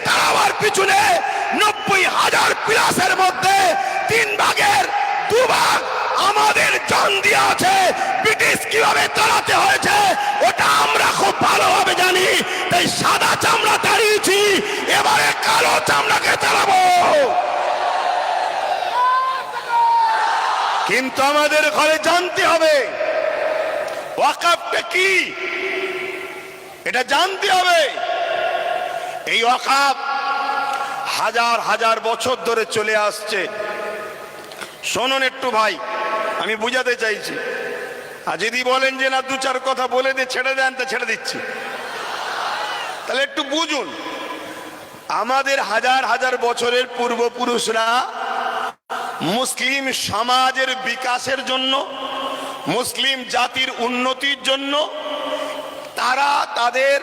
তাড়াবার পিছনে 90,000 প্লাসের মধ্যে 3 ভাগের 2 ভাগ আমাদের জান দিয়ে আছে। ব্রিটিশ কিভাবে তাড়াতে হয়েছে ওটা আমরা খুব ভালোভাবে জানি, তাই সাদা চামড়া তাড়িয়েছি, এবারে কালো চামড়াকে তাড়াবো। কিন্তু আমাদের ঘরে জানতে হবে ওয়াকফটা কি, এটা জানতে হবে। এই ওয়াকফ হাজার হাজার বছর ধরে চলে আসছে। শুনুন একটু ভাই, আমি বুঝাতে চাইছি, আর যদি বলেন যে না 2-4 কথা বলে দিয়ে ছেড়ে দেন, তা ছেড়ে দিচ্ছি, তাহলে একটু বুঝুন। আমাদের হাজার হাজার বছরের পূর্বপুরুষরা মুসলিম সমাজের বিকাশের জন্য, মুসলিম জাতির উন্নতির জন্য তারা তাদের